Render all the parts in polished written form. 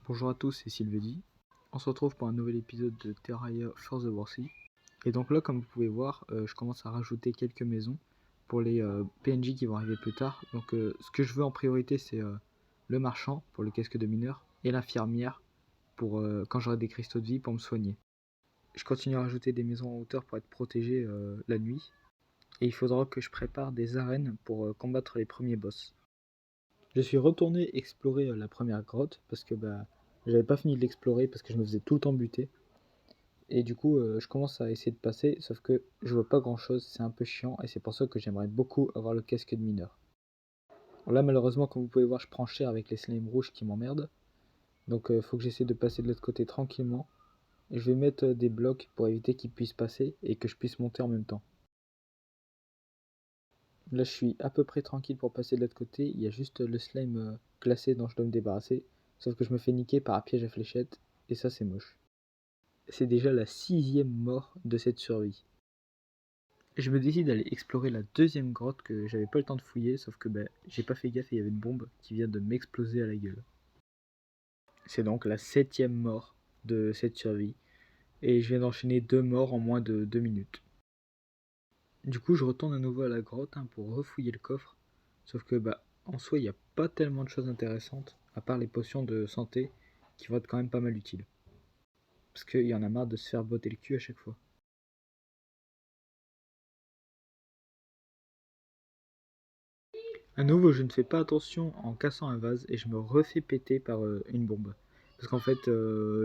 Bonjour à tous, c'est Sylvedi. On se retrouve pour un nouvel épisode de Terraria Force of War. Et donc là, comme vous pouvez voir, je commence à rajouter quelques maisons pour les PNJ qui vont arriver plus tard. Donc ce que je veux en priorité, c'est le marchand pour le casque de mineur et l'infirmière pour quand j'aurai des cristaux de vie pour me soigner. Je continue à rajouter des maisons en hauteur pour être protégé la nuit. Et il faudra que je prépare des arènes pour combattre les premiers boss. Je suis retourné explorer la première grotte parce que j'avais pas fini de l'explorer parce que je me faisais tout le temps buter. Et du coup, je commence à essayer de passer, sauf que je vois pas grand chose, c'est un peu chiant et c'est pour ça que j'aimerais beaucoup avoir le casque de mineur. Alors là, malheureusement, comme vous pouvez voir, je prends cher avec les slimes rouges qui m'emmerdent. Donc, faut que j'essaie de passer de l'autre côté tranquillement. Et je vais mettre des blocs pour éviter qu'ils puissent passer et que je puisse monter en même temps. Là, je suis à peu près tranquille pour passer de l'autre côté. Il y a juste le slime classé dont je dois me débarrasser. Sauf que je me fais niquer par un piège à fléchettes. Et ça, c'est moche. C'est déjà la 6e mort de cette survie. Je me décide d'aller explorer la deuxième grotte que j'avais pas le temps de fouiller. Sauf que j'ai pas fait gaffe et il y avait une bombe qui vient de m'exploser à la gueule. C'est donc la 7e mort de cette survie. Et je viens d'enchaîner 2 morts en moins de 2 minutes. Du coup, je retourne à nouveau à la grotte pour refouiller le coffre. Sauf que en soi, il n'y a pas tellement de choses intéressantes, à part les potions de santé, qui vont être quand même pas mal utiles. Parce qu'il y en a marre de se faire botter le cul à chaque fois. À nouveau, je ne fais pas attention en cassant un vase et je me refais péter par une bombe. Parce qu'en fait,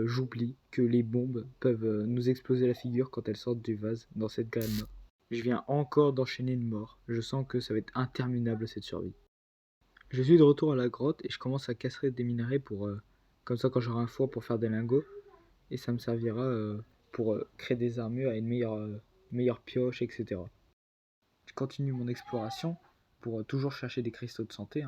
j'oublie que les bombes peuvent nous exploser la figure quand elles sortent du vase dans cette grêle-là. Je viens encore d'enchaîner une mort. Je sens que ça va être interminable cette survie. Je suis de retour à la grotte et je commence à casser des minerais pour comme ça quand j'aurai un four pour faire des lingots et ça me servira pour créer des armures et une meilleure pioche, etc. Je continue mon exploration pour toujours chercher des cristaux de santé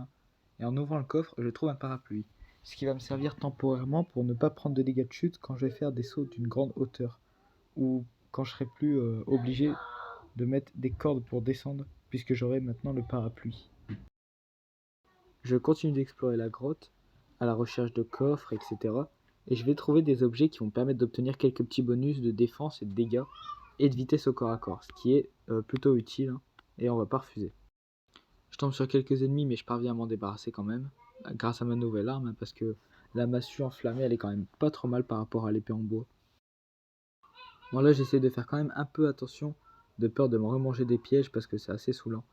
et en ouvrant le coffre je trouve un parapluie, ce qui va me servir temporairement pour ne pas prendre de dégâts de chute quand je vais faire des sauts d'une grande hauteur ou quand je serai plus obligé de mettre des cordes pour descendre puisque j'aurai maintenant le parapluie. Je continue d'explorer la grotte, à la recherche de coffres, etc. Et je vais trouver des objets qui vont me permettre d'obtenir quelques petits bonus de défense et de dégâts et de vitesse au corps à corps, ce qui est plutôt utile, et on va pas refuser. Je tombe sur quelques ennemis, mais je parviens à m'en débarrasser quand même, grâce à ma nouvelle arme, parce que la massue enflammée, elle est quand même pas trop mal par rapport à l'épée en bois. Bon là, j'essaie de faire quand même un peu attention, de peur de me remanger des pièges, parce que c'est assez saoulant.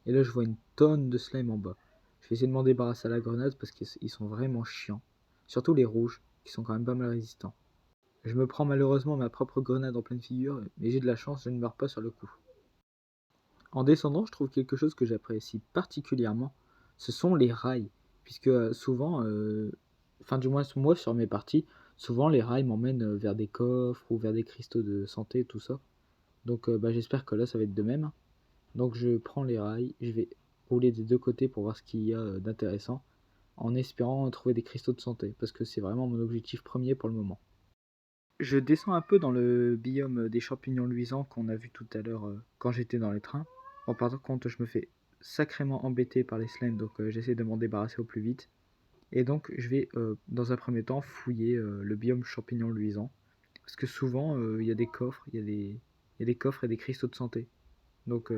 Et là, je vois une tonne de slime en bas. Je vais essayer de m'en débarrasser à la grenade parce qu'ils sont vraiment chiants. Surtout les rouges, qui sont quand même pas mal résistants. Je me prends malheureusement ma propre grenade en pleine figure, mais j'ai de la chance, je ne meurs pas sur le coup. En descendant, je trouve quelque chose que j'apprécie particulièrement, ce sont les rails. Puisque souvent, enfin du moins moi sur mes parties, souvent les rails m'emmènent vers des coffres ou vers des cristaux de santé, tout ça. Donc j'espère que là ça va être de même. Donc je prends les rails, je vais rouler des deux côtés pour voir ce qu'il y a d'intéressant, en espérant trouver des cristaux de santé, parce que c'est vraiment mon objectif premier pour le moment. Je descends un peu dans le biome des champignons luisants qu'on a vu tout à l'heure quand j'étais dans les trains. Bon, par contre, je me fais sacrément embêter par les slimes, donc j'essaie de m'en débarrasser au plus vite. Et donc, je vais dans un premier temps fouiller le biome champignons luisants, parce que souvent, il y a des coffres, il y a des coffres et des cristaux de santé. Donc,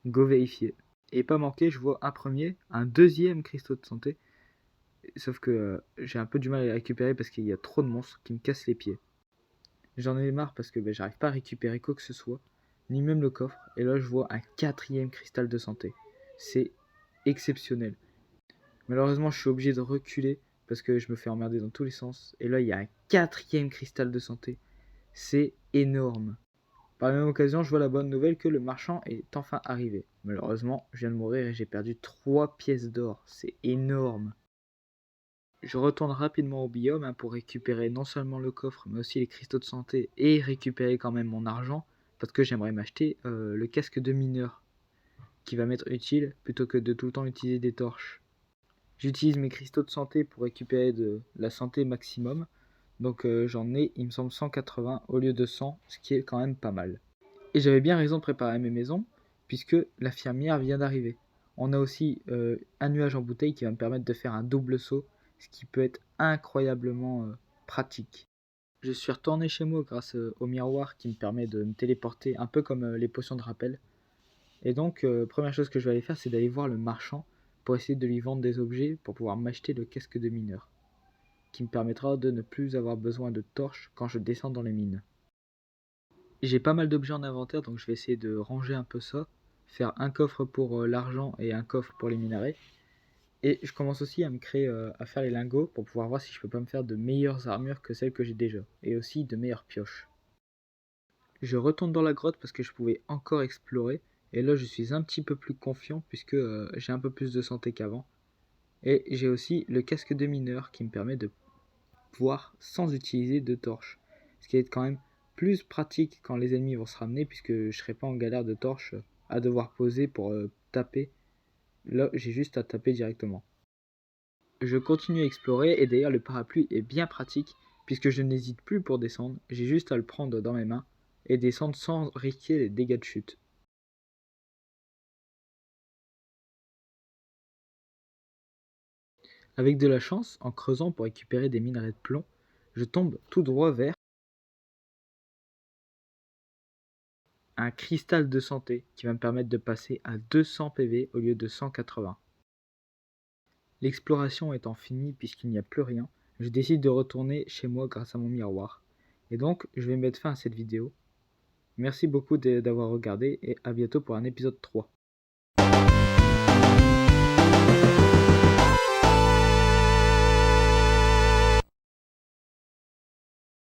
go vérifier. Et pas manquer, je vois un deuxième cristaux de santé. Sauf que j'ai un peu du mal à les récupérer parce qu'il y a trop de monstres qui me cassent les pieds. J'en ai marre parce que j'arrive pas à récupérer quoi que ce soit, ni même le coffre. Et là, je vois un quatrième cristal de santé. C'est exceptionnel. Malheureusement, je suis obligé de reculer parce que je me fais emmerder dans tous les sens. Et là, il y a un quatrième cristal de santé. C'est énorme. Par la même occasion, je vois la bonne nouvelle que le marchand est enfin arrivé. Malheureusement, je viens de mourir et j'ai perdu 3 pièces d'or. C'est énorme. Je retourne rapidement au biome pour récupérer non seulement le coffre, mais aussi les cristaux de santé et récupérer quand même mon argent, parce que j'aimerais m'acheter le casque de mineur, qui va m'être utile plutôt que de tout le temps utiliser des torches. J'utilise mes cristaux de santé pour récupérer de la santé maximum, donc j'en ai, il me semble, 180 au lieu de 100, ce qui est quand même pas mal. Et j'avais bien raison de préparer mes maisons, puisque l'infirmière vient d'arriver. On a aussi un nuage en bouteille qui va me permettre de faire un double saut ce qui peut être incroyablement pratique. Je suis retourné chez moi grâce au miroir qui me permet de me téléporter, un peu comme les potions de rappel. Et donc, première chose que je vais aller faire, c'est d'aller voir le marchand pour essayer de lui vendre des objets pour pouvoir m'acheter le casque de mineur, qui me permettra de ne plus avoir besoin de torches quand je descends dans les mines. J'ai pas mal d'objets en inventaire, donc je vais essayer de ranger un peu ça, faire un coffre pour l'argent et un coffre pour les minerais. Et je commence aussi à me créer, à faire les lingots pour pouvoir voir si je peux pas me faire de meilleures armures que celles que j'ai déjà, et aussi de meilleures pioches. Je retourne dans la grotte parce que je pouvais encore explorer, et là je suis un petit peu plus confiant puisque j'ai un peu plus de santé qu'avant. Et j'ai aussi le casque de mineur qui me permet de voir sans utiliser de torches. Ce qui est quand même plus pratique quand les ennemis vont se ramener puisque je serai pas en galère de torches à devoir poser pour taper. Là j'ai juste à taper directement. Je continue à explorer et d'ailleurs le parapluie est bien pratique puisque je n'hésite plus pour descendre, j'ai juste à le prendre dans mes mains et descendre sans risquer les dégâts de chute. Avec de la chance, en creusant pour récupérer des minerais de plomb, je tombe tout droit vers un cristal de santé qui va me permettre de passer à 200 PV au lieu de 180. L'exploration étant finie puisqu'il n'y a plus rien, je décide de retourner chez moi grâce à mon miroir. Et donc, je vais mettre fin à cette vidéo. Merci beaucoup d'avoir regardé et à bientôt pour un épisode 3.